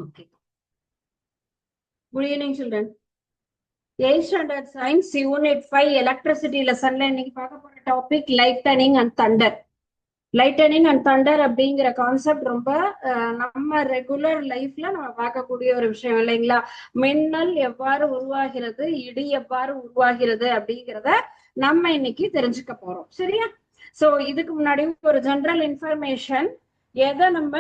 Okay. Good evening, children. 8th standard science unit 5 electricity lesson ல இன்னைக்கு பார்க்க போற topic lightening and Thunder. Lightening and Thunder அப்படிங்கிற concept ரொம்ப நம்ம ரெகுலர் லைஃப்ல நம்ம பார்க்கக்கூடிய ஒரு விஷயம் இல்லைங்களா? மின்னல் எவ்வாறு உருவாகிறது, இடி எவ்வாறு உருவாகிறது அப்படிங்கிறத நம்ம இன்னைக்கு தெரிஞ்சுக்க போறோம். சரியா? சோ இதுக்கு முன்னாடி ஒரு ஜெனரல் இன்ஃபர்மேஷன், எதை நம்ம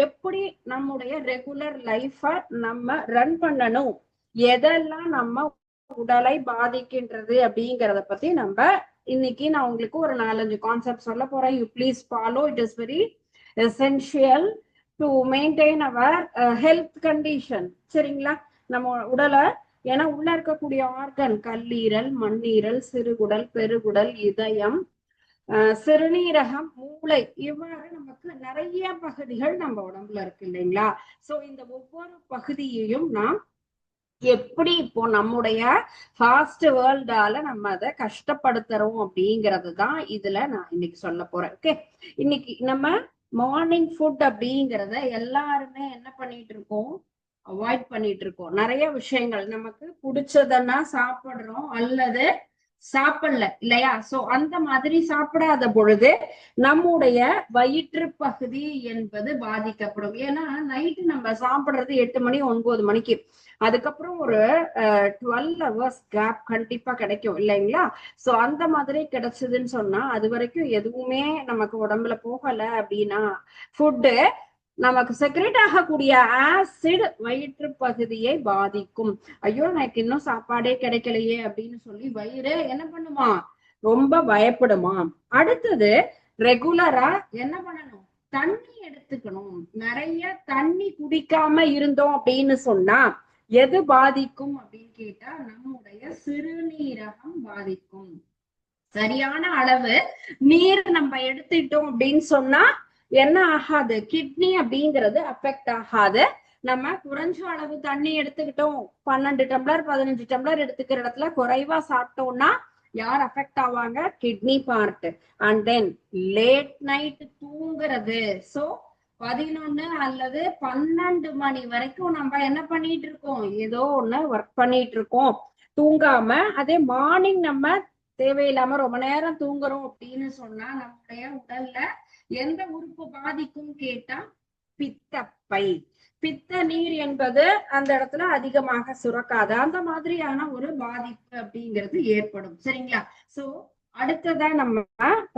எப்படி நம்முடைய ரெகுலர் லைஃப நம்ம ரன் பண்ணணும், எதெல்லாம் நம்ம உடலை பாதிக்கின்றது அப்படிங்கறத பத்தி நம்ம இன்னைக்கு நான் உங்களுக்கு ஒரு 4-5 கான்செப்ட் சொல்ல போறேன். You please follow. It is very essential to maintain our health condition. சரிங்களா? நம்ம உடலை, ஏன்னா உள்ள இருக்கக்கூடிய ஆர்கன் கல்லீரல், மண்ணீரல், சிறுகுடல், பெருகுடல், இதயம், சிறுநீரகம், மூளை, இவ்வாறு நமக்கு நிறைய பகுதிகள் நம்ம உடம்புல இருக்கு இல்லைங்களா? சோ இந்த ஒவ்வொரு பகுதியையும் நாம் எப்படி இப்போ நம்முடைய ஃபாஸ்ட் வேர்ல்டால நம்ம அதை கஷ்டப்படுத்துறோம் அப்படிங்கிறது தான் இதுல நான் இன்னைக்கு சொல்ல போறேன். ஓகே, இன்னைக்கு நம்ம மார்னிங் ஃபுட் அப்படிங்கிறத எல்லாருமே என்ன பண்ணிட்டு இருக்கோம், அவாய்ட் பண்ணிட்டு இருக்கோம். நிறைய விஷயங்கள் நமக்கு பிடிச்சதன்னா சாப்பிடுறோம் அல்லது சாப்பிடல இல்லையா? சோ அந்த மாதிரி சாப்பிடாத பொழுது நம்முடைய வயிற்று பகுதி என்பது பாதிக்கப்படும். ஏன்னா நைட்டு நம்ம சாப்பிடுறது 8 மணி 9 மணிக்கு, அதுக்கப்புறம் ஒரு 12 hours கேப் கண்டிப்பா கிடைக்கும் இல்லைங்களா? சோ அந்த மாதிரி கிடைச்சதுன்னு சொன்னா அது வரைக்கும் எதுவுமே நமக்கு உடம்புல போகல அப்படின்னா ஃபுட்டு நமக்கு செக்ரேட் ஆகக்கூடிய ஆசிட் வயிற்று பகுதியை பாதிக்கும். ஐயோ எனக்கு இன்னும் சாப்பாடே கிடைக்கலையே அப்படின்னு சொல்லி வயிறு என்ன பண்ணுமா, ரொம்ப பயப்படுமா. அடுத்தது ரெகுலரா என்ன பண்ணணும், தண்ணி எடுத்துக்கணும். நிறைய தண்ணி குடிக்காம இருந்தோம் அப்படின்னு சொன்னா எது பாதிக்கும் அப்படின்னு கேட்டா நம்முடைய சிறுநீரகம் பாதிக்கும். சரியான அளவு நீர் நம்ம எடுத்துட்டோம் அப்படின்னு சொன்னா என்ன ஆகாது, கிட்னி அப்படிங்கிறது அஃபெக்ட் ஆகாது. நம்ம குறைஞ்ச அளவு தண்ணி எடுத்துக்கிட்டோம், 12 டம்ளர் 15 டம்ளர் எடுத்துக்கிற இடத்துல குறைவா சாப்பிட்டோம்னா யார் அஃபெக்ட் ஆவாங்க, kidney part. And then late night தூங்குறது. சோ 11 அல்லது 12 மணி வரைக்கும் நம்ம என்ன பண்ணிட்டு இருக்கோம், ஏதோ ஒண்ணு ஒர்க் பண்ணிட்டு இருக்கோம் தூங்காம. அதே மார்னிங் நம்ம தேவையில்லாம ரொம்ப நேரம் தூங்குறோம் அப்படின்னு சொன்னா நம்முடைய உடல்ல எந்த உறுப்பு பாதிக்கும் கேட்டா பித்தப்பை. பித்த நீர் என்பது அந்த இடத்துல அதிகமாக சுரக்காது. அந்த மாதிரியான ஒரு பாதிப்பு அப்படிங்கிறது ஏற்படும். சரிங்களா? சோ அடுத்ததா நம்ம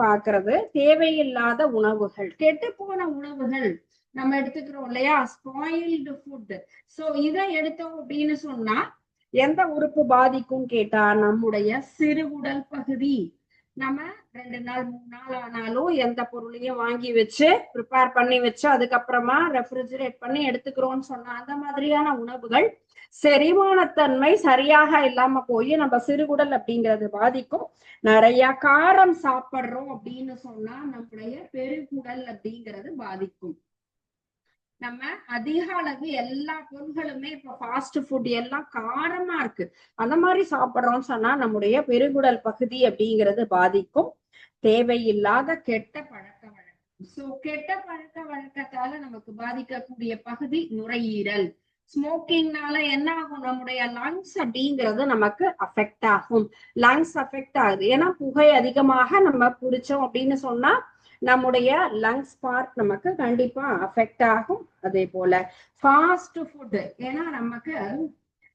பாக்குறது தேவையில்லாத உணவுகள், கெட்டு போன உணவுகள் நம்ம எடுத்துக்கிறோம் இல்லையா, ஸ்பாயில்டு ஃபுட். சோ இதை எடுத்தோம் அப்படின்னு சொன்னா எந்த உறுப்பு பாதிக்கும் கேட்டா நம்முடைய சிறுகுடல் பகுதி. நம்ம 2 நாள் 3 நாள் ஆனாலும் எந்த பொருளையும் வாங்கி வச்சு ப்ரிப்பேர் பண்ணி வச்சு அதுக்கப்புறமா ரெஃப்ரிஜரேட் பண்ணி எடுத்துக்கிறோம்னு சொன்னா அந்த மாதிரியான உணவுகள் செரிமானத்தன்மை சரியாக இல்லாம போய் நம்ம சிறுகுடல் அப்படிங்கிறது பாதிக்கும். நிறைய காரம் சாப்பிடுறோம் அப்படின்னு சொன்னா நம்முடைய பெருகுடல் அப்படிங்கிறது பாதிக்கும். நம்ம அதிக அளவு எல்லா பொருட்களுமே இப்ப ஃபாஸ்ட் ஃபுட் எல்லாம் காரமா இருக்கு, அந்த மாதிரி சாப்பிடுறோம்னு சொன்னா நம்முடைய பெருகுடல் பகுதி அப்படிங்கிறது பாதிக்கும். தேவையில்லாத கெட்ட பழக்க வழக்கம். சோ கெட்ட பழக்க வழக்கத்தால நமக்கு பாதிக்கக்கூடிய பகுதி நுரையீரல். ஸ்மோக்கிங்னால என்ன ஆகும், நம்முடைய லங்ஸ் அப்படிங்கிறது நமக்கு அஃபெக்ட் ஆகும். லங்ஸ் அஃபெக்ட் ஆகுது ஏன்னா புகை அதிகமாக நம்ம குடிச்சோம் அப்படின்னு சொன்னா நம்முடைய லங்ஸ் பார்ட் நமக்கு கண்டிப்பா அஃபெக்ட் ஆகும். அதே போல ஃபாஸ்ட் ஃபுட், ஏன்னா நமக்கு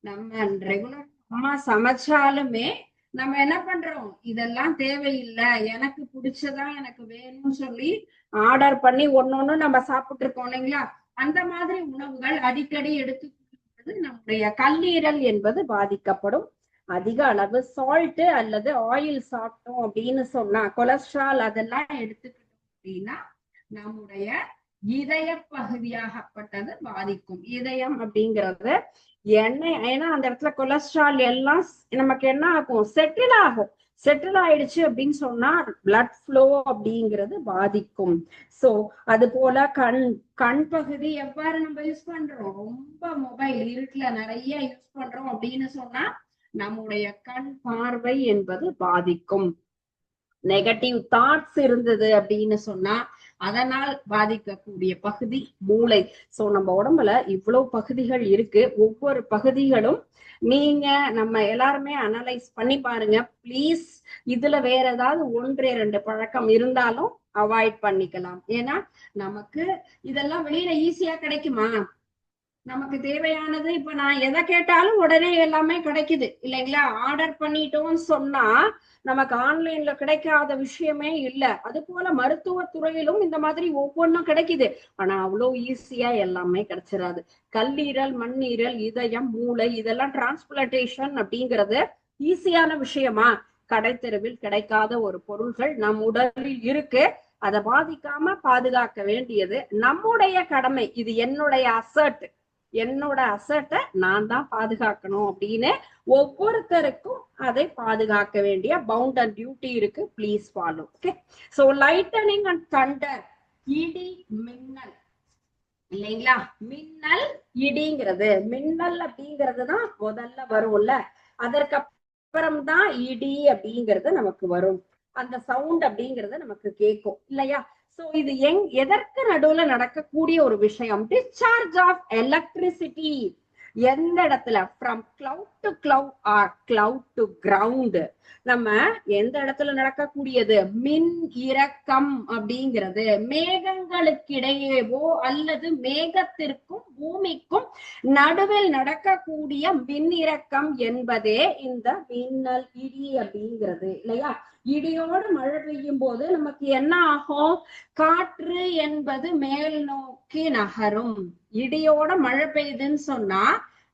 நம்ம ரெகுலர் அம்மா சமைச்சாலுமே நம்ம என்ன பண்றோம், இதெல்லாம் தேவையில்லை எனக்கு பிடிச்சதா எனக்கு வேணும்னு சொல்லி ஆர்டர் பண்ணி ஒன்னொன்னு நம்ம சாப்பிட்டு இருக்கோம் இல்லைங்களா? அந்த மாதிரி உணவுகள் அடிக்கடி எடுத்துக்கொள்வது நம்முடைய கல்லீரல் என்பது பாதிக்கப்படும். அதிக அளவு சால்ட் அல்லது ஆயில் சாப்பிட்டோம் அப்படின்னு சொன்னா கொலஸ்ட்ரால் அதெல்லாம் எடுத்துக்கிட்டோம் அப்படின்னா நம்முடைய இதய பகுதியாகப்பட்டது பாதிக்கும். இதயம் அப்படிங்கிறது எண்ணெய், ஏன்னா அந்த இடத்துல கொலஸ்ட்ரால் எல்லாம் நமக்கு என்ன ஆகும், செட்டில் ஆகும். செட்டில் ஆயிடுச்சு அப்படின்னு சொன்னா பிளட் ஃப்ளோ அப்படிங்கிறது பாதிக்கும். சோ அது போல கண் பகுதி எவ்வாறு நம்ம யூஸ் பண்றோம், ரொம்ப மொபைல் இருட்டுல நிறைய யூஸ் பண்றோம் அப்படின்னு சொன்னா நம்முடைய கண் பார்வை என்பது பாதிக்கும். நெகட்டிவ் தாட்ஸ் இருந்தது அப்படின்னு சொன்னா அதனால் பாதிக்கக்கூடிய பகுதி மூளை. சோ நம்ம உடம்புல இவ்வளவு பகுதிகள் இருக்கு. ஒவ்வொரு பகுதிகளும் நீங்க நம்ம எல்லாருமே அனலைஸ் பண்ணி பாருங்க ப்ளீஸ். இதுல வேற ஏதாவது ஒன்று இரண்டு பழக்கம் இருந்தாலும் அவாய்ட் பண்ணிக்கலாம். ஏன்னா நமக்கு இதெல்லாம் வெளியில ஈஸியா கிடைக்குமா? நமக்கு தேவையானது இப்ப நான் எதை கேட்டாலும் உடனே எல்லாமே கிடைக்குது இல்லைங்களா? ஆர்டர் பண்ணிட்டோம்னு சொன்னா நமக்கு ஆன்லைன்ல கிடைக்காத விஷயமே இல்ல. அது போல மருத்துவ துறையிலும் இந்த மாதிரி ஒவ்வொன்றும் கிடைக்குது. ஆனா அவ்வளவு ஈஸியா எல்லாமே கிடைச்சிடாது. கல்லீரல், மண்ணீரல், இதயம், மூளை இதெல்லாம் டிரான்ஸ்பிளான்டேஷன் அப்படிங்கிறது ஈஸியான விஷயமா? கடைத்தெருவில் கிடைக்காத ஒரு பொருள்கள் நம் உடலில் இருக்கு. அதை பாதிக்காம பாதுகாக்க வேண்டியது நம்முடைய கடமை. இது என்னுடைய அசர்ட், என்னோட அசட்டை நான் தான் பாதுகாக்கணும் அப்படின்னு ஒவ்வொருத்தருக்கும் அதை பாதுகாக்க வேண்டிய பவுண்ட் அண்ட் டியூட்டி இருக்கு. Please follow. Okay. So lightening and Thunder, இடி மின்னல் இல்லைங்களா? மின்னல் இடிங்கிறது, மின்னல் அப்படிங்கிறது தான் முதல்ல வரும்ல, அதற்கு அப்புறம் தான் இடி அப்படிங்கிறது நமக்கு வரும். அந்த சவுண்ட் அப்படிங்கறது நமக்கு கேட்கும் இல்லையா? சோ இது எதற்கு நடுவுல நடக்கக்கூடிய ஒரு விஷயம்? Discharge of electricity. எந்த இடத்துல? From cloud to cloud or cloud to ground. நம்ம எந்த இடத்துல நடக்கக்கூடியது? மின் இறக்கம் அப்படிங்கிறது மேகங்களுக்கிடையேவோ அல்லது மேகத்திற்கும் பூமிக்கும் நடுவில் நடக்கக்கூடிய மின் இறக்கம் என்பதே இந்த மின்னல் இடி அப்படிங்கிறது இல்லையா? இடியோடு மழை பெய்யும் போது நமக்கு என்ன ஆகும்? காற்று என்பது மேல் நோக்கி நகரும். இடியோட மழை பெய்யுதுன்னு சொன்னா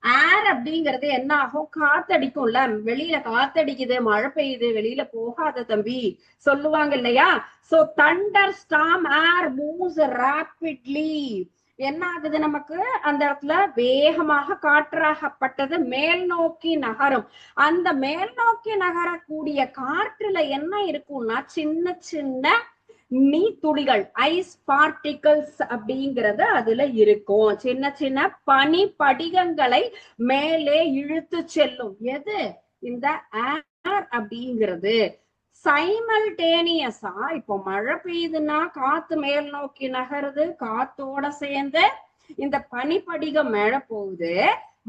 ஏர் அப்படிங்கிறது என்ன ஆகும்? காத்தடிக்கும்ல. வெளியில காத்தடிக்குது, மழை பெய்யுது, வெளியில போகாத தம்பி சொல்லுவாங்க இல்லையா? சோ தண்டர் ஸ்டார்ம் ஏர் மூவ்ஸ் ராபிட்லி. என்ன ஆகுது நமக்கு? அந்த இடத்துல வேகமாக காற்றாகப்பட்டது மேல் நோக்கி நகரும். அந்த மேல் நோக்கி நகரக்கூடிய காற்றுல என்ன இருக்கும்னா சின்ன சின்ன நீர்த்துளிகள், ஐஸ் பார்ட்டிகல்ஸ் அப்படிங்கிறது அதுல இருக்கும். சின்ன சின்ன பனி படிகங்களை மேலே இழுத்து செல்லும். எது? இந்த ஏர் அப்படிங்கிறது. சைமல்டேனியஸா இப்போ மழை பெய்யுதுன்னா காத்து மேல் நோக்கி நகருது, காத்தோட சேர்ந்து இந்த பனிப்படிகம் மேல போகுது.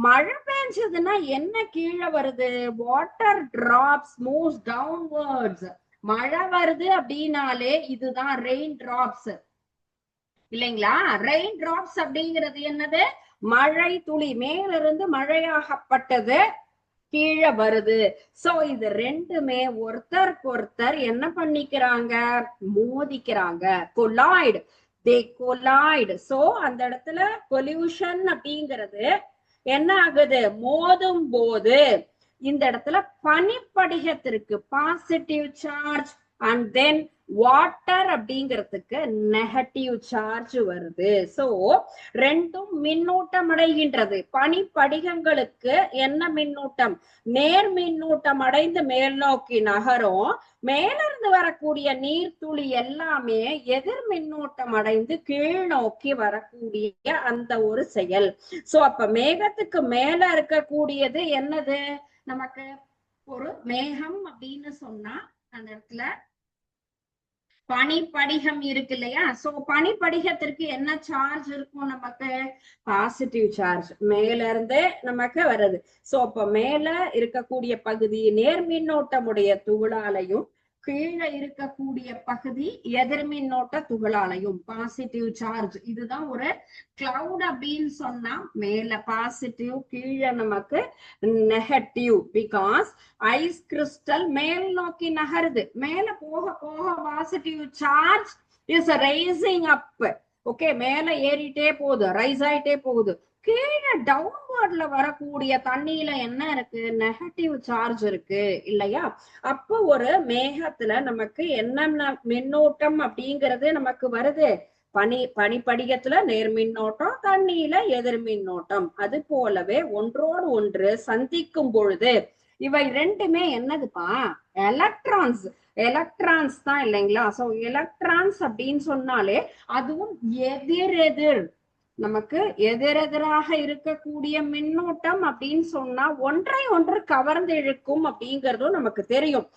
மழை பெஞ்சதுன்னா என்ன கீழே வருது? Water drops moves downwards. மழை வருது அப்படின்னாலே இதுதான் ரெயின் டிராப்ஸ் இல்லைங்களா? ரெயின் டிராப்ஸ் அப்படிங்கிறது என்னது? மழை துளி மேலிருந்து மழையாகப்பட்டது கீழே வருது. சோ இது ரெண்டுமே ஒருத்தருக்கு ஒருத்தர் என்ன பண்ணிக்கிறாங்க? மோதிக்கிறாங்க. கொலாய்டு, தே கொலாய்டு. சோ அந்த இடத்துல பொல்யூஷன் அப்படிங்கிறது என்ன ஆகுது? மோதும் போது இந்த இடத்துல பனிப்படிகத்திற்கு positive charge and then water அப்படிங்கிறதுக்கு நெகட்டிவ் சார்ஜ் வருது. சோ ரெண்டும் மின்னூட்டம் அடைகின்றது. பனிப்படிகங்களுக்கு என்ன மின்னூட்டம்? நேர் மின்னூட்டம் அடைந்து மேல் நோக்கி நகரும். மேலிருந்து வரக்கூடிய நீர்த்துளி எல்லாமே எதிர் மின்னூட்டம் அடைந்து கீழ் நோக்கி வரக்கூடிய அந்த ஒரு செயல். சோ அப்ப மேகத்துக்கு மேல இருக்கக்கூடியது என்னது? நமக்கு ஒரு மேகம் அப்படின்னு சொன்னா அந்த இடத்துல பனிப்படிகம் இருக்கு இல்லையா? சோ பனிப்படிகத்திற்கு என்ன சார்ஜ் இருக்கும்? நமக்கு பாசிட்டிவ் சார்ஜ் மேல இருந்து நமக்கு வருது. சோ அப்ப மேல இருக்கக்கூடிய பகுதி நேர் மின்னோட்டமுடைய துகளாலையும், கீழே இருக்கக்கூடிய பகுதி எதிர்மின்னோட்ட துகளாலையும் பாசிட்டிவ் சார்ஜ். இதுதான் ஒரு கிளவுட் அப்படின்னு சொன்னா மேல பாசிட்டிவ், கீழே நமக்கு நெகட்டிவ். பிகாஸ் ஐஸ் கிறிஸ்டல் மேல் நோக்கி நகருது. மேல போக போக positive charge is rising up. Okay, மேல ஏறிட்டே போகுது, ரைஸ் ஆயிட்டே போகுது. கீழே டவுன்வர்ட்ல வரக்கூடிய தண்ணியில என்ன இருக்கு? நெகட்டிவ் சார்ஜ் இருக்கு இல்லையா? அப்போ ஒரு மேகத்துல நமக்கு என்ன மின்னோட்டம் அப்படிங்கிறது நமக்கு வருது? பனிப்படிகத்துல நேர் மின்னோட்டம், தண்ணியில எதிர் மின்னோட்டம். அது போலவே ஒன்றோடு ஒன்று சந்திக்கும் பொழுது இவை ரெண்டுமே என்னதுப்பா? எலக்ட்ரான்ஸ். எலக்ட்ரான்ஸ் தான் இல்லைங்களா? சோ எலக்ட்ரான்ஸ் அப்படின்னு சொன்னாலே அதுவும் எதிரெதிர் நமக்கு எதிரெதிராக இருக்கக்கூடிய மின்னோட்டம் அப்படின்னு சொன்னா ஒன்றை ஒன்று கவர்ந்து இழுக்கும் அப்படிங்கறதும் நமக்கு தெரியும்.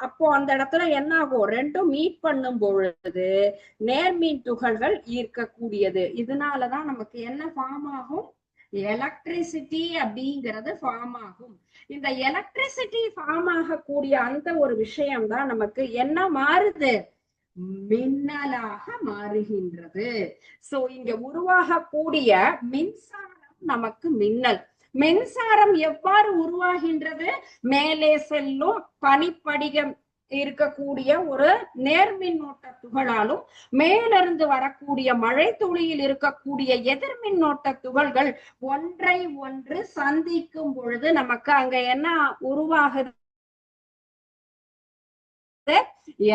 அப்போ அந்த இடத்துல என்ன ஆகும், ரெண்டும் மீட் பண்ணும் பொழுது நேர்மின் துகள்கள் ஈர்க்கக்கூடியது. இதனாலதான் நமக்கு என்ன ஃபார்ம் ஆகும், எலக்ட்ரிசிட்டி அப்படிங்கிறது ஃபார்ம் ஆகும். இந்த எலக்ட்ரிசிட்டி ஃபார்ம் ஆகக்கூடிய அந்த ஒரு விஷயம் தான் நமக்கு என்ன மாறுது, மின்னலாக மாறுகின்றது. சோ இங்க உருவாகக்கூடிய மின்சாரம் நமக்கு மின்னல். மின்சாரம் எவ்வாறு உருவாகின்றது, மேலே செல்லும் பனிப்படிகம் இருக்கக்கூடிய ஒரு நேர்மின்னோட்ட துகளாலும் மேலிருந்து வரக்கூடிய மழை துளியில் இருக்கக்கூடிய எதிர்மின்னோட்ட துகள்கள் ஒன்றை ஒன்று சந்திக்கும் பொழுது நமக்கு அங்க என்ன உருவாகுது,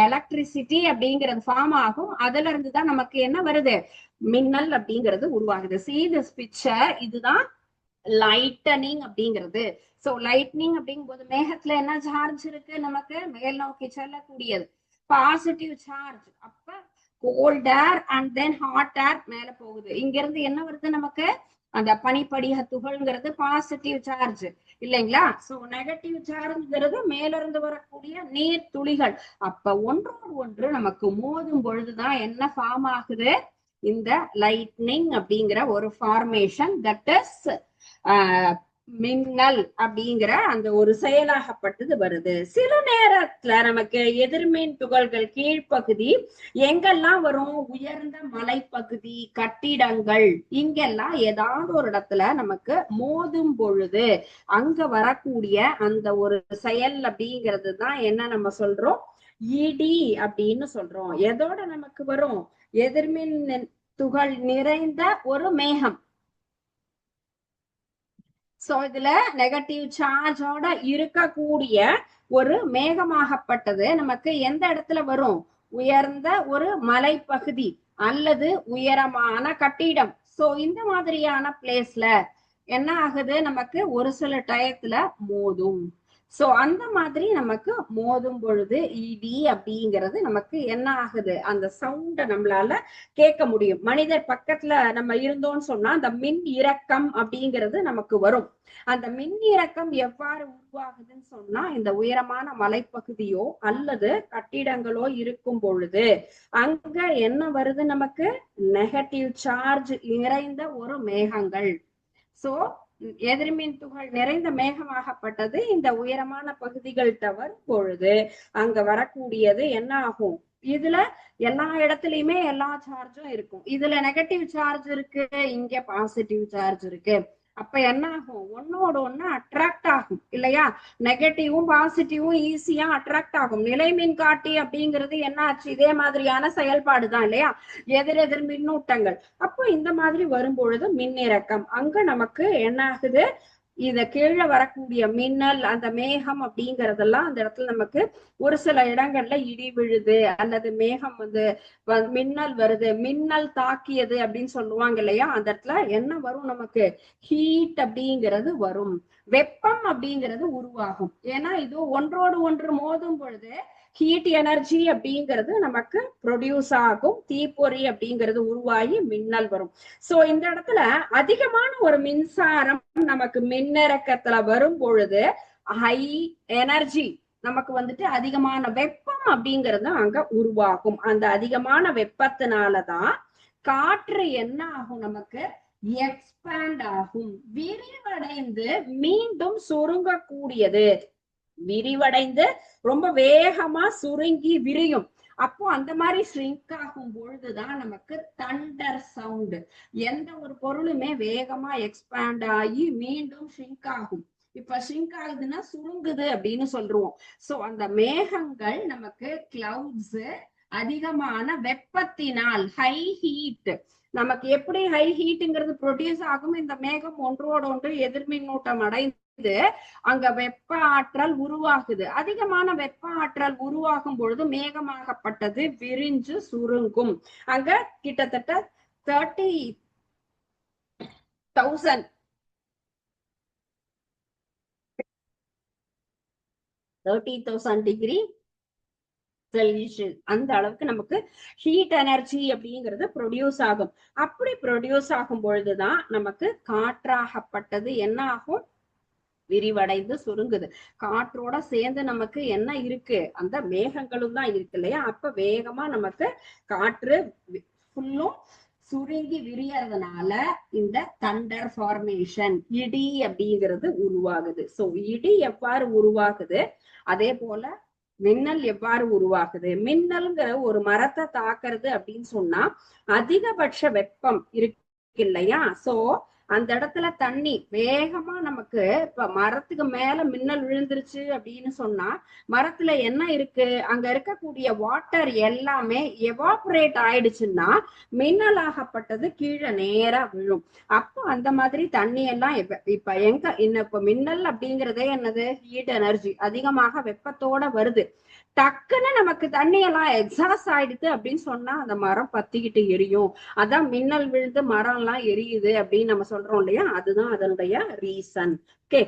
எலக்ட்ரிசிட்டி அப்படிங்கிறது ஃபார்ம் ஆகும். அதுல இருந்துதான் நமக்கு என்ன வருது, மின்னல் அப்படிங்கிறது உருவாகுது. see this picture, இதுதான் லைட்டனிங் அப்படிங்கிறது. சோ லைட்னிங் அப்படிங்கும் போது மேகத்துல என்ன சார்ஜ் இருக்கு, நமக்கு மேல் நோக்கி செல்லக்கூடியது பாசிட்டிவ் சார்ஜ். அப்ப gold air and then hot air மேல போகுது. இங்க இருந்து என்ன வருது, நமக்கு அந்த பனிப்படிக துகள்ங்கிறது பாசிட்டிவ் சார்ஜ் இல்லைங்களா. சோ நெகட்டிவ் சார்ஜ்ங்கிறது மேல இருந்து வரக்கூடிய நீர் துளிகள். அப்ப ஒன்றோடு ஒன்று நமக்கு மோதும் பொழுதுதான் என்ன ஃபார்ம் ஆகுது, இந்த லைட்னிங் அப்படிங்கிற ஒரு ஃபார்மேஷன், தட் இஸ் மின்னல் அப்படிங்கிற அந்த ஒரு செயலாகப்பட்டது வருது. சில நேரத்துல நமக்கு எதிர்மின் துகள்கள் கீழ்ப்பகுதி எங்கெல்லாம் வரும், உயர்ந்த மலைப்பகுதி, கட்டிடங்கள், இங்கெல்லாம் ஏதாவது ஒரு இடத்துல நமக்கு மோதும் பொழுது அங்க வரக்கூடிய அந்த ஒரு செயல் அப்படிங்கிறது தான் என்ன நம்ம சொல்றோம், இடி அப்படின்னு சொல்றோம். எதோட நமக்கு வரும், எதிர்மின் துகள் நிறைந்த ஒரு மேகம். சோ இதுல நெகட்டிவ் சார்ஜோட இருக்கக்கூடிய ஒரு மேகமாகப்பட்டது நமக்கு எந்த இடத்துல வரும், உயர்ந்த ஒரு மலைப்பகுதி அல்லது உயரமான கட்டிடம். சோ இந்த மாதிரியான பிளேஸ்ல என்ன ஆகுது, நமக்கு ஒரு சில டயத்துல மோதும். சோ அந்த மாதிரி நமக்கு மோதும் பொழுது இடி அப்படிங்கிறது நமக்கு என்ன ஆகுது, அந்த சவுண்ட நம்மளால கேட்க முடியும். மனிதர் பக்கத்துல நம்ம இருந்தோம்னு சொன்னா அந்த மின் இறக்கம் அப்படிங்கிறது நமக்கு வரும். அந்த மின் இறக்கம் எவ்வாறு உருவாகுதுன்னு சொன்னா, இந்த உயரமான மலைப்பகுதியோ அல்லது கட்டிடங்களோ இருக்கும் பொழுது அங்க என்ன வருது, நமக்கு நெகட்டிவ் சார்ஜ் நிறைந்த ஒரு மேகங்கள். சோ எதிர்மின் துகள் நிறைந்த மேகமாகப்பட்டது இந்த உயரமான பகுதிகள்கிட்ட வரும் பொழுது அங்க வரக்கூடியது என்ன ஆகும், இதுல எல்லா இடத்துலயுமே எல்லா சார்ஜும் இருக்கும். இதுல நெகட்டிவ் சார்ஜ் இருக்கு, இங்க பாசிட்டிவ் சார்ஜ் இருக்கு. அப்ப என்ன ஆகும், ஒன்னோட ஒண்ணு அட்ராக்ட் ஆகும் இல்லையா. நெகட்டிவும் பாசிட்டிவும் ஈஸியா அட்ராக்ட் ஆகும். நிலைமின் காட்டி அப்படிங்கிறது என்ன ஆச்சு, இதே மாதிரியான செயல்பாடுதான் இல்லையா, எதிரெதிர் மின்னூட்டங்கள். அப்போ இந்த மாதிரி வரும்பொழுது மின்னிறக்கம் அங்க நமக்கு என்ன ஆகுது, இத கீழே வரக்கூடிய மின்னல், அந்த மேகம் அப்படிங்கறதெல்லாம் அந்த இடத்துல நமக்கு ஒரு சில இடங்கள்ல இடி விழுது அல்லது மேகம் வந்து மின்னல் வருது, மின்னல் தாக்கியது அப்படின்னு சொல்லுவாங்க இல்லையா. அந்த இடத்துல என்ன வரும், நமக்கு ஹீட் அப்படிங்கிறது வரும், வெப்பம் அப்படிங்கிறது உருவாகும். ஏன்னா இது ஒன்றோடு ஒன்று மோதும் பொழுது ஹீட் எனர்ஜி அப்படிங்கிறது நமக்கு ப்ரொடியூஸ் ஆகும், தீப்பொறி அப்படிங்கிறது உருவாகி மின்னல் வரும். சோ இந்த இடத்துல அதிகமான ஒரு மின்சாரம் நமக்கு மின்னிறக்கத்துல வரும் பொழுது ஹை எனர்ஜி நமக்கு வந்துட்டு அதிகமான வெப்பம் அப்படிங்கிறது அங்க உருவாகும். அந்த அதிகமான வெப்பத்தினாலதான் காற்று என்ன ஆகும், நமக்கு எக்ஸ்பேண்ட் ஆகும், விரிவடைந்து மீண்டும் சுருங்கக்கூடியது. விரிவடைந்து ரொம்ப வேகமா சுருங்கி விரியும். அப்போ அந்த மாதிரி ஷ்ரிங்க் ஆகும் பொழுதுதான் நமக்கு தண்டர் சவுண்ட். எந்த ஒரு பொருளுமே வேகமா எக்ஸ்பேண்ட் ஆகி மீண்டும் ஷ்ரிங்க் ஆகும். இப்ப ஷ்ரிங்க் ஆகுதுன்னா சுருங்குது அப்படின்னு சொல்றோம். சோ அந்த மேகங்கள் நமக்கு கிளவுட்ஸ் அதிகமான வெப்பத்தினால், ஹை ஹீட், நமக்கு எப்படி ஹை ஹீட்ங்கிறது ப்ரொடியூஸ் ஆகும், இந்த மேகம் ஒன்றோடு ஒன்று எதிர்மின்னூட்டம் அடைந்து அங்க வெப்ப ஆற்றல் உருவாகுது. அதிகமான வெப்ப ஆற்றல் உருவாகும் பொழுது மேகமாகப்பட்டது விரிஞ்சு சுருங்கும். அங்க கிட்டத்தட்ட 30,000 டிகிரி செல்சியஸ் அந்த அளவுக்கு நமக்கு ஹீட் எனர்ஜி அப்படிங்கிறது ப்ரொடியூஸ் ஆகும். அப்படி ப்ரொடியூஸ் ஆகும் பொழுதுதான் நமக்கு காற்றாகப்பட்டது என்ன ஆகும், விரிவடைந்து சுருங்குது. காற்றோட சேர்ந்து நமக்கு என்ன இருக்கு, அந்த மேகங்களும் தான் இருக்கு இல்லையா. அப்ப வேகமா நமக்கு காற்று ஃபுல்லும் சுருங்கி விரியறதுனால இந்த தண்டர் ஃபார்மேஷன், இடி அப்படிங்கிறது உருவாகுது. சோ இடி எவ்வாறு உருவாகுது, அதே போல மின்னல் எவ்வாறு உருவாகுது. மின்னல்ங்கிற ஒரு மரத்தை தாக்குறது அப்படின்னு சொன்னா அதிகபட்ச வெப்பம் இருக்கு இல்லையா. சோ அந்த இடத்துல தண்ணி வேகமா நமக்கு, இப்ப மரத்துக்கு மேல மின்னல் விழுந்துருச்சு அப்படின்னு சொன்னா மரத்துல என்ன இருக்கு, அங்க இருக்கக்கூடிய வாட்டர் எல்லாமே எவாபரேட் ஆயிடுச்சுன்னா மின்னல் ஆகப்பட்டது கீழே நேரா விழும். அப்போ அந்த மாதிரி தண்ணி எல்லாம் இப்ப எங்க இப்ப மின்னல் அப்படிங்கிறதே என்னது, ஹீட் எனர்ஜி, அதிகமாக வெப்பத்தோட வருது. டக்குன்னு நமக்கு தண்ணி எல்லாம் எக்ஸாஸ்ட் ஆயிடுது அப்படின்னு சொன்னா அந்த மரம் பத்திக்கிட்டு எரியும். அதான் மின்னல் விழுந்து மரம் எல்லாம் எரியுது அப்படின்னு நம்ம சொல்றோம் இல்லையா, அதுதான் அதனுடைய ரீசன். ஓகே.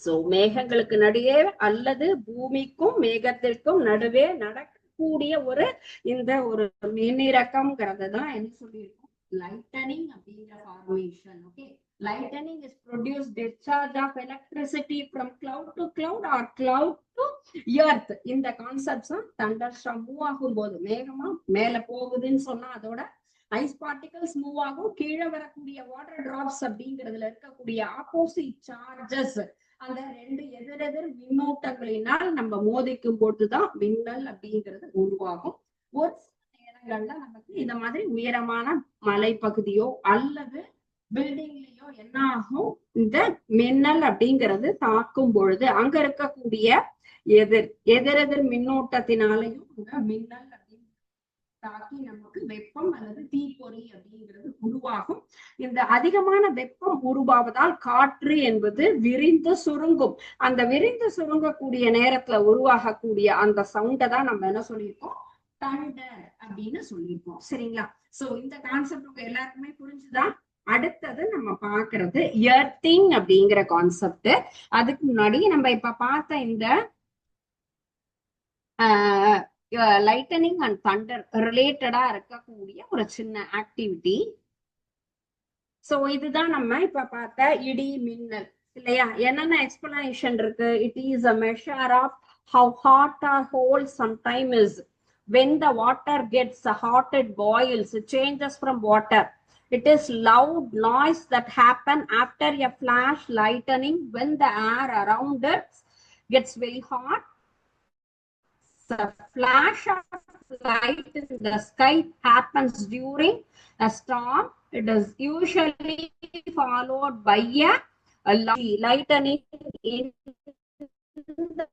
சோ மேகங்களுக்கு நடுவே அல்லது பூமிக்கும் மேகத்திற்கும் நடுவே நடக்கக்கூடிய ஒரு இந்த ஒரு மின்னிறக்கம்ங்கிறது தான் என்ன சொல்லியிருக்கோம், lightning அப்படிங்கிற formation. Okay, lightning is produced discharge of electricity from cloud to cloud or cloud to earth. இந்த கான்செப்ட்ஸ் தண்டர்ஸ்டார்ம் மூவ் ஆகும் போது, மேகமா மேல போகுதுன்னு சொன்னா அதோட ஐஸ் பார்ட்டிகல்ஸ் மூவ் ஆகும், கீழே வரக்கூடிய வாட்டர் டிராப்ஸ் அப்படிங்கிறதுல இருக்கக்கூடிய ஆப்போசிட் சார்ஜஸ், அந்த ரெண்டு எதிரெதிர் மின்னோட்டங்களினால் நம்ம மோதிக்கும் போதுதான் மின்னல் அப்படிங்கிறது உருவாகும். ஒரு நேரங்கள்ல நமக்கு இந்த மாதிரி உயரமான மலைப்பகுதியோ அல்லது பில்டிங்லயோ என்ன ஆகும், இந்த மின்னல் அப்படிங்கிறது தாக்கும் பொழுது அங்க இருக்கக்கூடிய எதிரெதிர் மின்னோட்டத்தினாலையும் இந்த மின்னல் தாக்கி நமக்கு வெப்பம் அல்லது தீப்பொறி அப்படிங்கிறது உருவாகும். இந்த அதிகமான வெப்பம் உருவாவதால் காற்று என்பது விரிந்து சுருங்கும். அந்த விரிந்து சுருங்கக்கூடிய நேரத்துல உருவாகக்கூடிய அந்த சவுண்டை தான் நம்ம என்ன சொல்லியிருக்கோம், தண்டர் அப்படின்னு சொல்லியிருக்கோம். சரிங்களா. சோ இந்த கான்செப்ட் உங்க எல்லாருக்குமே புரிஞ்சுதான். அடுத்தது நம்ம பாக்குறது எர்த்திங் அப்படிங்கிற கான்செப்ட். அதுக்கு முன்னாடி நம்ம இப்ப பார்த்த இந்த லைட்டனிங் அண்ட் தண்டர் ரிலேட்டடா இருக்கக்கூடிய ஒரு சின்ன ஆக்டிவிட்டி. சோ இதுதான் நம்ம இப்ப பார்த்த இடி மின்னல் இல்லையா. என்னென்ன எக்ஸ்பிளனேஷன் இருக்கு, it is a measure of how hot or cold sometime is. When the water gets hot, it boils, it changes from water. It is loud noise that happen after a flash lightning when the air around it gets very hot. The flash of light in the sky happens during a storm. It is usually followed by a lightning in the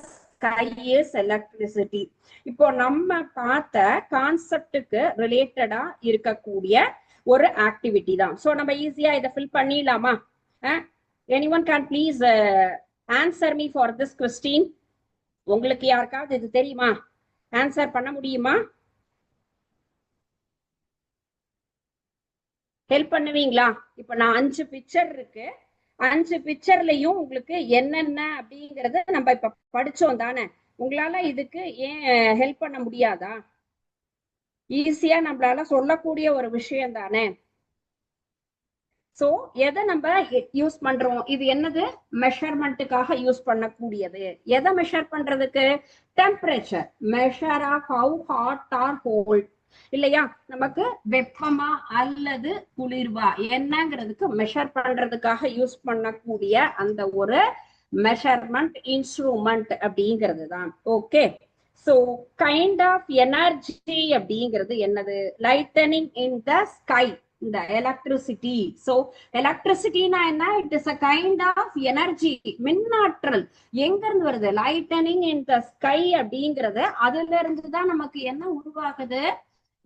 sky is electricity. இப்போ நம்ம பார்த்த கான்செப்டுக்கு ரிலேட்டடா இருக்கக்கூடிய ஒரு activity தான். So நம்ம ஈஸியா இதை ஃபில் பண்ணிடலாமா? anyone can please answer me for this question. உங்களுக்கு யாருக்காவது இது தெரியுமா, ஆன்சர் பண்ண முடியுமா? ஹெல்ப் பண்ணுவீங்களா? இப்ப நான் 5 பிக்சர் இருக்கு, 5 பிக்சர்லயும் உங்களுக்கு என்னென்ன அப்படிங்கறத நம்ம இப்ப படிச்சோம் தானே. உங்களால இதுக்கு ஏன் ஹெல்ப் பண்ண முடியாதா? ஈஸியா நம்மளால சொல்லக்கூடிய ஒரு விஷயம் தானே. சோ எதை நம்ம யூஸ் பண்றோம், இது என்னது, மெஷர்மெண்ட்டுக்காக யூஸ் பண்ணக்கூடியது. எதை மெஷர் பண்றதுக்கு, temperature, measure of how hot or cold இல்லையா. நமக்கு வெப்பமா அல்லது குளிர்வா என்னங்கிறதுக்கு மெஷர் பண்றதுக்காக யூஸ் பண்ணக்கூடிய அந்த ஒரு மெஷர்மெண்ட் இன்ஸ்ட்ருமெண்ட் அப்படிங்கிறது தான். Okay. So kind of energy அப்படிங்கிறது என்னது, லைட்டனிங் இன் த ஸ்கை, இந்த எலக்ட்ரிசிட்டி. சோ எலக்ட்ரிசிட்டினா என்ன, it is a kind of energy, மின்னாற்றல். எங்க இருந்து வருது, லைட்டனிங் இன் த ஸ்கை அப்படிங்கறது, அதுல இருந்து தான் நமக்கு என்ன உருவாகுது,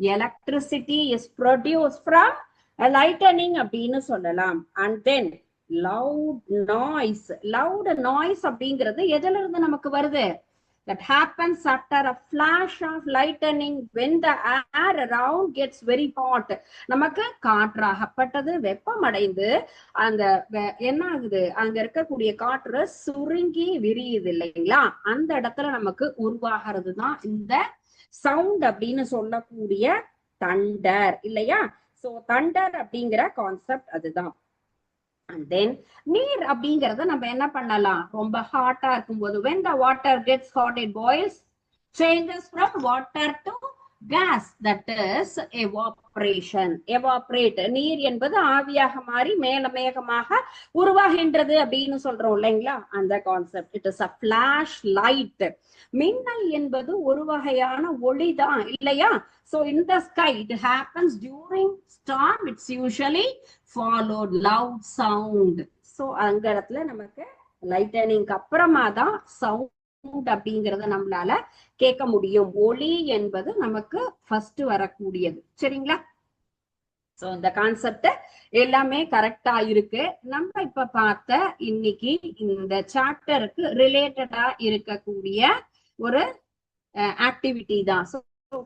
electricity is produce from lightening அப்படின்னு சொல்லலாம். And then loud noise, loud noise அப்படிங்கிறது எதுல இருந்து நமக்கு வருது, that happens after a flash of lightning when the air around gets very hot. நமக்கு காற்றாகப்பட்டது வெப்பமடைந்து அந்த என்ன ஆகுது, அங்க இருக்கக்கூடிய காற்று சுருங்கி விரியுது இல்லைங்களா, அந்த இடத்துல நமக்கு உருவாகிறது தான் இந்த சவுண்ட் அப்படின்னு சொல்லக்கூடிய தண்டர் இல்லையா. சோ தண்டர் அப்படிங்கிற கான்செப்ட் அதுதான். And then நீர் அப்படிங்கறத நம்ம என்ன பண்ணலாம், ரொம்ப ஹாட்டா இருக்கும்போது when the water gets hot it boils, changes from water to gas, that is evaporation. evaporate, நீர் என்பது ஆவியாக மாறி மேல மேகமாக உருவாகின்றது அப்படின்னு சொல்றோம் இல்லைங்களா, அந்த concept. It is a flash light. மின்னல் என்பது ஒரு வகையான ஒளிதான் இல்லையா. so in the sky it happens during storm, it's usually followed loud sound. so அந்த இடத்துல நமக்கு லைட்டனிங்க்கு அப்புறமா தான் சவுண்ட் அப்படிங்கறத நம்மளால கேட்க முடியும். ஒளி என்பது நமக்கு ஃபர்ஸ்ட் வரக்கூடியது சரிங்களா. சோ இந்த கான்செப்ட் எல்லாமே கரெக்டா இருக்கு. நம்ம இப்ப பார்த்த இன்னைக்கு இந்த சாப்டருக்கு ரிலேட்டடா இருக்கக்கூடிய ஒரு ஆக்டிவிட்டி தான். சோ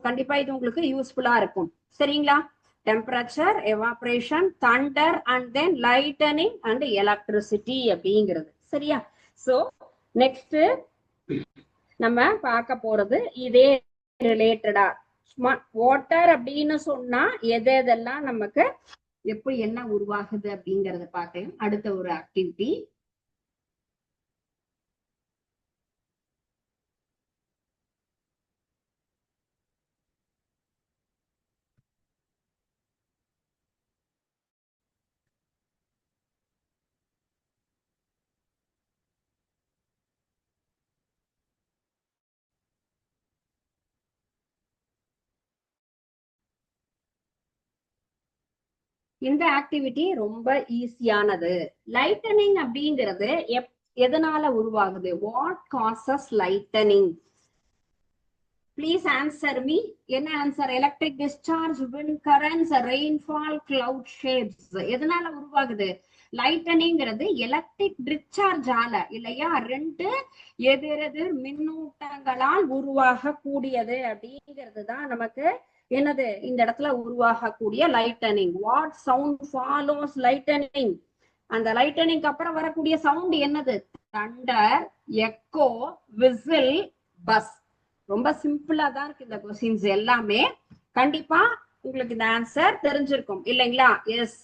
கண்டிப்பா இது உங்களுக்கு யூஸ்ஃபுல்லா இருக்கும் சரிங்களா. Temperature, evaporation, Thunder and then lightening and electricity அப்படிங்கிறது சரியா. சோ நெக்ஸ்ட் நம்ம பார்க்க போறது இதே ரிலேட்டடா. வாட்டர் அப்படின்னு சொன்னா எது எதெல்லாம் நமக்கு எப்படி என்ன உருவாகுது அப்படிங்கறத பார்க்கலாம். அடுத்த ஒரு ஆக்டிவிட்டி. இந்த ஆக்டிவிட்டி ரொம்ப ஈஸியானது. லைட்டனிங் அப்படிங்கிறது எதனால உருவாகுது, what causes lightning? Please answer me. என்ன answer? Electric discharge, wind currents, rainfall, cloud shapes. எதனால உருவாகுது? லைட்டனிங்கிறது எலக்ட்ரிக் டிஸ்சார்ஜ் ஆல இல்லையா, ரெண்டு எதிரெதிர் மின்னூட்டங்களால் உருவாக கூடியது அப்படிங்கிறது தான் நமக்கு என்னது இந்த இடத்துல உருவாகக்கூடிய lightening. What sound follows lightening? அந்த லைட்டனிங்க்கு அப்புறம் வரக்கூடிய சவுண்ட் என்னது? Thunder, echo, whistle, bus. ரொம்ப சிம்பிளா தான் இருக்கு இந்த கொஸ்டின்ஸ் எல்லாமே. கண்டிப்பா உங்களுக்கு இந்த ஆன்சர் தெரிஞ்சிருக்கும் இல்லைங்களா. எஸ்,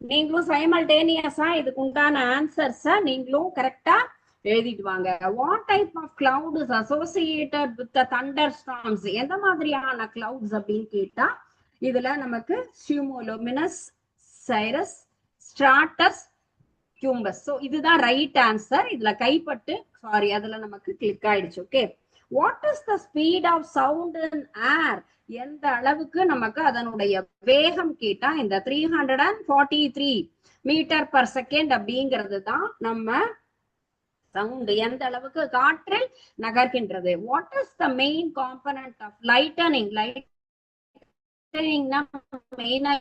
நீங்களும் சைமல்டேனியஸா இதுக்கு உண்டான ஆன்சர்ஸ நீங்களும் கரெக்டா எழுதிட்டு வாங்க. What type of cloud is associated with the thunder storms? எந்த மாதிரியான கிளவுட்ஸ் அப்படின்னு கேட்டா இதுல நமக்கு cumulonimbus, cirrus, stratus, cumulus. So இதுதான் ரைட் ஆன்சர். இதுல கைப்பட்டு சாரி அதுல நமக்கு கிளிக் ஆயிடுச்சு. Okay, what is the speed of sound in air? எந்த அளவுக்கு நமக்கு அதனுடைய வேகம் கேட்டா இந்த 343 மீட்டர் பர் செகண்ட் அப்படிங்கிறது தான் நம்ம சவுண்ட் எந்த அளவுக்கு காற்றில் நகர்கின்றது. What is the main component of lightning? லைட்டனிங்னா மெயினா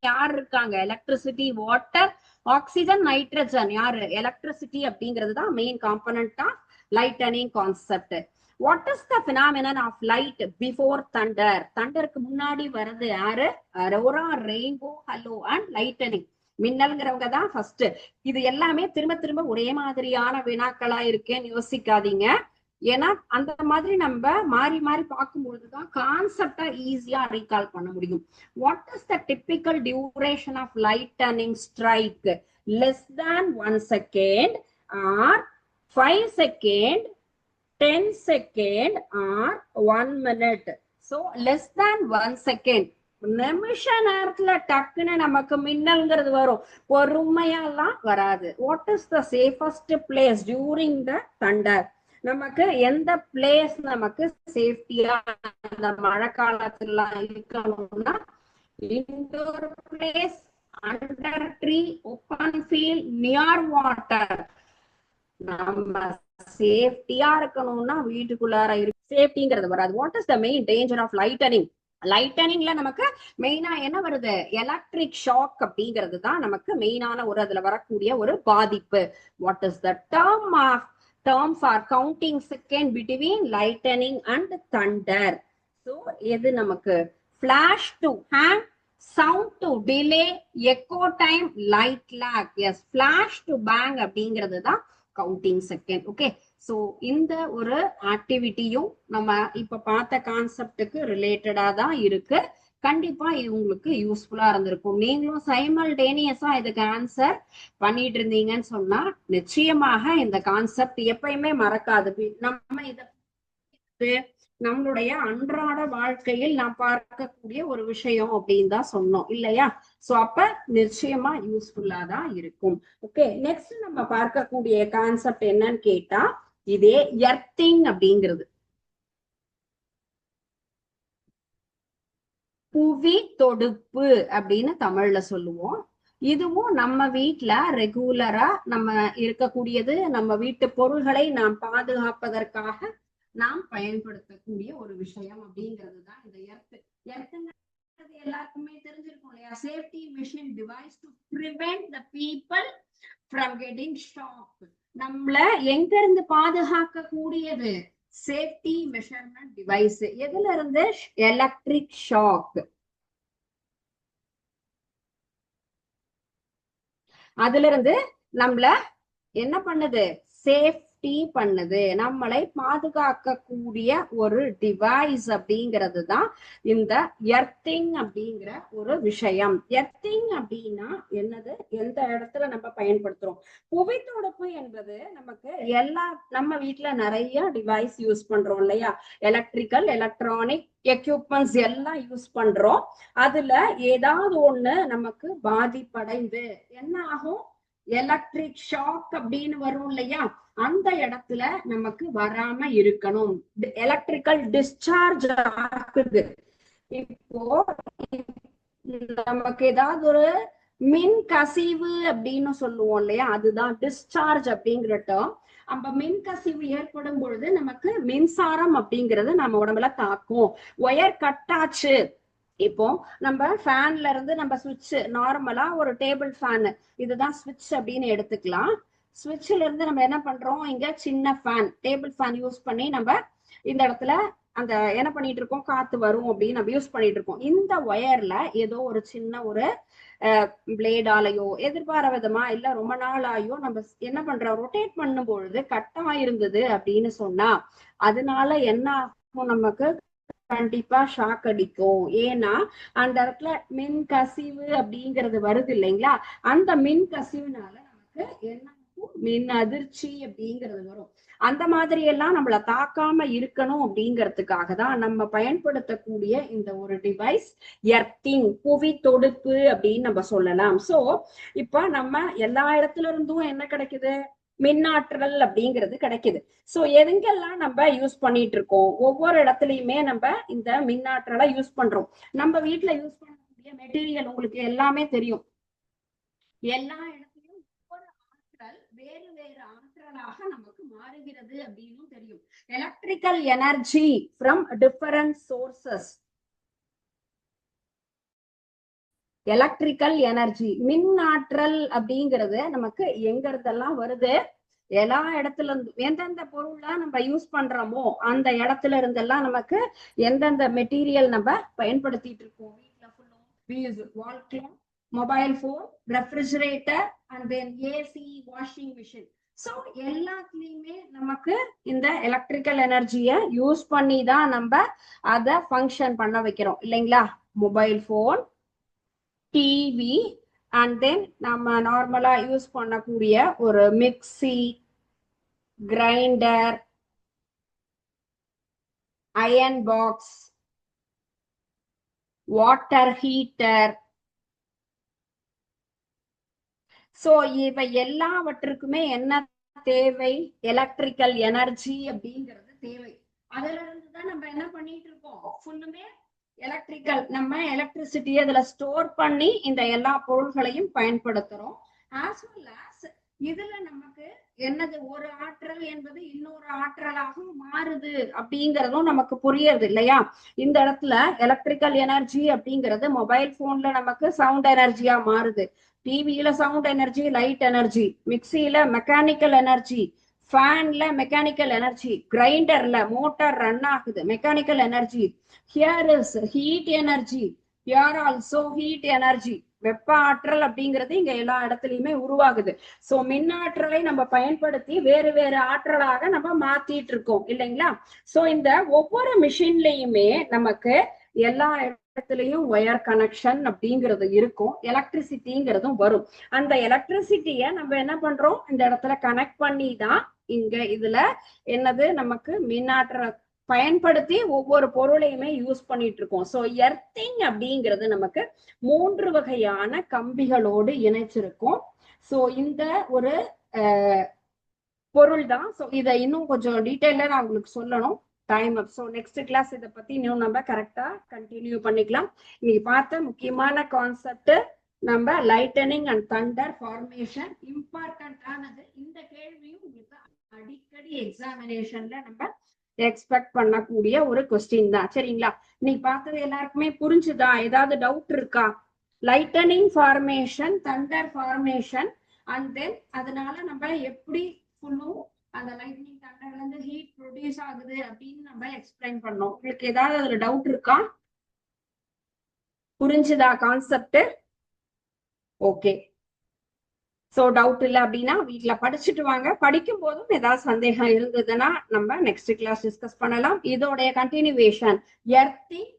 யார் இருக்காங்க? Electricity, water, oxygen, nitrogen. யாரு? எலக்ட்ரிசிட்டி அப்படிங்கிறது தான் main component of lightning concept. What is the phenomenon of light before thunder? தண்டருக்கு முன்னாடி வருது யாரு? Aurora, rainbow, halo and lightning. மின்னல்ங்கிறவங்க தான் ஃபர்ஸ்ட். இது எல்லாமே திரும்ப திரும்ப ஒரே மாதிரியான வினாக்களா இருக்கேன்னு யோசிக்காதீங்க. ஏன்னா அந்த மாதிரி நம்ம மாறி மாறி பார்க்கும்பொழுதுதான் கான்செப்டா ஈஸியா ரீகால் பண்ண முடியும். What is the typical duration of lightning strike? Less than 1 second or 5 second, 10 second or 1 minute. So less than 1 second, நிமிஷ நேரத்துல டக்குன்னு நமக்கு மின்னல்ங்கிறது வரும், பொறுமையெல்லாம் வராது. What is the safest place during the thunder? நமக்கு எந்த பிளேஸ் நமக்கு சேஃப்டியா அந்த மழை காலத்துல இருக்கணும்னா indoor place, under tree, open field, near water. நம்ம சேஃப்டியா இருக்கணும்னா வீட்டுக்குள்ளார இருக்கு, சேஃப்டிங்கிறது வராது. What is the main danger of lightning? லைட்டனிங்ல நமக்கு மெயினா என்ன வருது? எலக்ட்ரிக் ஷாக் அப்படிங்கிறது தான் நமக்கு மெயினான ஒரு அதுல வரக்கூடிய ஒரு பாதிப்பு. What is the term of term for counting second between lightning and thunder. So எது நமக்கு flash to hang, sound to delay, echo time, light lag. Yes, flash to bang அப்படிங்கிறது தான் counting second. Okay, so இந்த ஒரு ஆக்டிவிட்டியும் நம்ம இப்ப பார்த்த கான்செப்டுக்கு ரிலேட்டடா தான் இருக்கு. கண்டிப்பா இது உங்களுக்கு யூஸ்ஃபுல்லா இருந்திருக்கும். நீங்களும் சைமல்டேனியஸா இதுக்கு ஆன்சர் பண்ணிட்டு இருந்தீங்கன்னு சொன்னா நிச்சயமாக இந்த கான்செப்ட் எப்பயுமே மறக்காது. நம்ம இதை நம்மளுடைய அன்றாட வாழ்க்கையில் நாம் பார்க்கக்கூடிய ஒரு விஷயம் அப்படின்னு தான் சொன்னோம் இல்லையா? சோ அப்ப நிச்சயமா யூஸ்ஃபுல்லா தான் இருக்கும். ஓகே, நெக்ஸ்ட் நம்ம பார்க்கக்கூடிய கான்செப்ட் என்னன்னு கேட்டா இதே எர்த்திங் அப்படிங்கிறது. புவி தொடுப்பு அப்படின்னு தமிழ்ல சொல்லுவோம். இதுவும் நம்ம வீட்டுல ரெகுலரா நம்ம இருக்கக்கூடியது. நம்ம வீட்டு பொருள்களை நாம் பாதுகாப்பதற்காக நாம் பயன்படுத்தக்கூடிய ஒரு விஷயம் அப்படிங்கிறது தான் இந்த எர்த். எர்த்ங்கிறது எல்லாருக்குமே தெரிஞ்சிருக்கும் இல்லையா? Safety machine device to prevent the people from getting shock. நம்மள எங்க இருந்து பாதுகாக்க கூடியது? Safety measurement device. எதுல இருந்து? Electric shock. அதுல இருந்து நம்மள என்ன பண்ணுது? சேஃப்டி பண்ணுது. நம்மளை பாதுகாக்க கூடிய ஒரு டிவைஸ் அப்படிங்கிறது தான் இந்த எர்த்திங் அப்படிங்கிற ஒரு விஷயம். எர்த்திங் அப்படின்னா என்னது? எந்த இடத்துல நம்ம பயன்படுத்துறோம்? புவி தொடுப்பு என்பது நமக்கு நம்ம வீட்டுல நிறைய டிவைஸ் யூஸ் பண்றோம் இல்லையா? எலக்ட்ரிக்கல் எலக்ட்ரானிக் எக்யூப்மெண்ட்ஸ் எல்லாம் யூஸ் பண்றோம். அதுல ஏதாவது ஒண்ணு நமக்கு பாதிப்படைந்து என்ன ஆகும்? எலக்ட்ரிக் ஷாக் அப்படின்னு வரும் இல்லையா? அந்த இடத்துல நமக்கு வராம இருக்கணும். எலக்ட்ரிக்கல் டிஸ்சார்ஜ் ஆகுது. இப்போ நமக்கு ஏதாவது ஒரு மின் கசிவு அப்படின்னு சொல்லுவோம் இல்லையா? அதுதான் டிஸ்சார்ஜ் அப்படிங்கிற டேர்ம். அப்ப மின் கசிவு ஏற்படும் பொழுது நமக்கு மின்சாரம் அப்படிங்கிறது நம்ம உடம்புல தாக்கும். ஒயர் கட்டாச்சு. இப்போ நம்ம ஃபேன்ல இருந்து நம்ம சுவிட்ச், நார்மலா ஒரு டேபிள் ஃபேன், இதுதான் சுவிட்ச் அப்படின்னு எடுத்துக்கலாம். சுவிட்ச்ல இருந்து நம்ம என்ன பண்றோம்? இங்க சின்ன ஃபேன், டேபிள் ஃபேன் யூஸ் பண்ணி நம்ம இந்த இடத்துல அந்த என்ன பண்ணிட்டு இருக்கோம்? காத்து வரும் அப்படின்னு நம்ம யூஸ் பண்ணிட்டு இருக்கோம். இந்த ஒயர்ல ஏதோ ஒரு சின்ன ஒரு பிளேடாலையோ எதிர்பார விதமா இல்ல ரொம்ப நாள் ஆயோ நம்ம என்ன பண்றோம்? ரொட்டேட் பண்ணும் பொழுது கட்டா இருந்தது அப்படின்னு சொன்னா அதனால என்ன ஆகும்? நமக்கு கண்டிப்பா ஷாக் அடிக்கும். ஏன்னா அந்த இடத்துல மின் கசிவு அப்படிங்கிறது வருது இல்லைங்களா? அந்த மின் கசிவுனால நமக்கு என்ன ஆகும்? மின் அதிர்ச்சி அப்படிங்கிறது வரும். அந்த மாதிரி எல்லாம் நம்மள தாக்காம இருக்கணும் அப்படிங்கிறதுக்காக தான் நம்ம பயன்படுத்தக்கூடிய இந்த ஒரு டிவைஸ் எர்த்திங், புவி தொடுப்பு அப்படின்னு நம்ம சொல்லலாம். சோ இப்ப நம்ம எல்லா இடத்துல இருந்தும் என்ன கிடைக்குது? மின்னாற்றல் அப்படிங்கிறது கிடைக்குது. சோ எங்கெல்லாம் நம்ம யூஸ் பண்ணிட்டு இருக்கோம்? ஒவ்வொரு இடத்துலயுமே நம்ம இந்த மின்னாற்றலை யூஸ் பண்றோம். நம்ம வீட்டுல யூஸ் பண்ணக்கூடிய மெட்டீரியல் உங்களுக்கு எல்லாமே தெரியும். எல்லா இடத்துலயும் ஒவ்வொரு ஆற்றல் வேறு வேறு ஆற்றலாக நமக்கு மாறுகிறது அப்படின்னு தெரியும். Electrical energy from different sources. Electrical energy, மின் ஆற்றல் அப்படிங்கிறது நமக்கு எங்க இருந்தெல்லாம் வருது? எல்லா இடத்துல இருந்து. எந்தெந்த பொருள்லாம் நம்ம யூஸ் பண்றோமோ அந்த இடத்துல இருந்தெல்லாம் நமக்கு எந்தெந்த மெட்டீரியல் நம்ம பயன்படுத்திட்டு இருக்கோம்? வீட்டுல ஃபுல்லும் wall clock, mobile phone, refrigerator and then AC, washing machine. So எல்லாத்துலயுமே நமக்கு இந்த எலக்ட்ரிக்கல் எனர்ஜியை யூஸ் பண்ணி தான் நம்ம அதை ஃபங்க்ஷன் பண்ண வைக்கிறோம் இல்லைங்களா? Mobile phone, TV and then நம்ம நார்மலா யூஸ் பண்ணக்கூடிய ஒரு mixie, grinder, iron box, water heater. So இவை எல்லாவற்றுக்குமே என்ன தேவை? எலக்ட்ரிக்கல் எனர்ஜி அப்படிங்கிறது தேவை. அதுல இருந்து தான் நம்ம என்ன பண்ணிட்டு இருக்கோம்? ஃபுல்லுமே எலக்ட்ரிக்கல், நம்ம எலக்ட்ரிசிட்டி அதுல ஸ்டோர் பண்ணி இந்த எல்லா பொருள்களையும் பயன்படுத்துறோம். ஆஸ் வெல் ஆஸ் இதுல நமக்கு என்னது? ஒரு ஆற்றல் என்பது இன்னொரு ஆற்றலாக மாறுது அப்படிங்கறதும் நமக்கு புரியுது இல்லையா? இந்த இடத்துல எலக்ட்ரிக்கல் எனர்ஜி அப்படிங்கிறது மொபைல் போன்ல நமக்கு சவுண்ட் எனர்ஜியா மாறுது, டிவியில சவுண்ட் எனர்ஜி, லைட் எனர்ஜி, மிக்சியில மெக்கானிக்கல் எனர்ஜி, ஃபேன்ல மெக்கானிக்கல் எனர்ஜி, கிரைண்டர்ல மோட்டார் ரன் ஆகுது, mechanical energy. Here is heat energy, here also heat energy. வெப்ப ஆற்றல் அப்படிங்கிறது இங்க எல்லா இடத்துலயுமே உருவாகுது. சோ மின் ஆற்றலை நம்ம பயன்படுத்தி வேறு வேறு ஆற்றலாக நம்ம மாத்திட்டு இருக்கோம் இல்லைங்களா? சோ இந்த ஒவ்வொரு மிஷின்லயுமே நமக்கு எல்லா இடத்துலயும் ஒயர் கனெக்ஷன் அப்படிங்கிறது இருக்கும், எலக்ட்ரிசிட்டிங்கிறதும் வரும். அந்த எலக்ட்ரிசிட்டிய நம்ம என்ன பண்றோம், இந்த இடத்துல கனெக்ட் பண்ணி தான் இங்க இதுல என்னது நமக்கு மின்னாற்றல் பயன்படுத்தி ஒவ்வொரு பொருளையுமே யூஸ் பண்ணிட்டு இருக்கோம். சோ எர்த்திங் அப்படிங்கிறது நமக்கு 3 வகையான கம்பிகளோடு இணைச்சிருக்கும். சோ இந்த ஒரு பொருள் தான். சோ இதை இன்னும் கொஞ்சம் டீட்டெயிலா நான் உங்களுக்கு சொல்லணும், time up. So next class இதை பத்தி இன்னும் நம்ம கரெக்டா கண்டினியூ பண்ணிக்கலாம். இன்னைக்கு பார்த்த முக்கியமான கான்செப்ட் நம்ம லைட்டனிங் அண்ட் தண்டர் ஃபார்மேஷன். இம்பார்ட்டன்டானது இந்த கேள்வியும் உங்களுக்கு அடிக்கடி எக்ஸாமினேஷன்ல நம்ம எக்ஸ்பெக்ட் பண்ணக்கூடிய ஒரு கொஸ்டின் தான். சரிங்களா? இன்னைக்கு பார்த்தது எல்லாருக்குமே புரிஞ்சுதா? ஏதாவது டவுட் இருக்கா? Lightening formation, Thunder formation, and then அதனால நம்ம எப்படி ஃபுல்லும் அந்த லைட்னிங் தண்டர்ல இருந்து ஹீட் ப்ரொடியூஸ் ஆகுது அப்படின்னு நம்ம எக்ஸ்பிளைன் பண்ணோம். உங்களுக்கு ஏதாவது அதுல டவுட் இருக்கா? புரிஞ்சுதா கான்செப்ட்? ஓகே. சோ டவுட் இல்லை அப்படின்னா வீட்டுல படிச்சுட்டு வாங்க. படிக்கும் போதும் ஏதாவது சந்தேகம் இருந்ததுன்னா நம்ம நெக்ஸ்ட் கிளாஸ் டிஸ்கஸ் பண்ணலாம். இதோடைய continuation earthing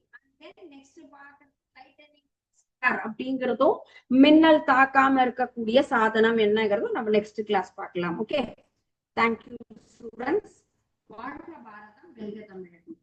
next part lightening அப்படிங்கிறதும் மின்னல் தாக்காம இருக்கக்கூடிய சாதனம் என்னங்கிறதும் நம்ம நெக்ஸ்ட் கிளாஸ் பார்க்கலாம். Okay, thank you students. வாழ்க பாரதம், வெல்க தமிழகம்.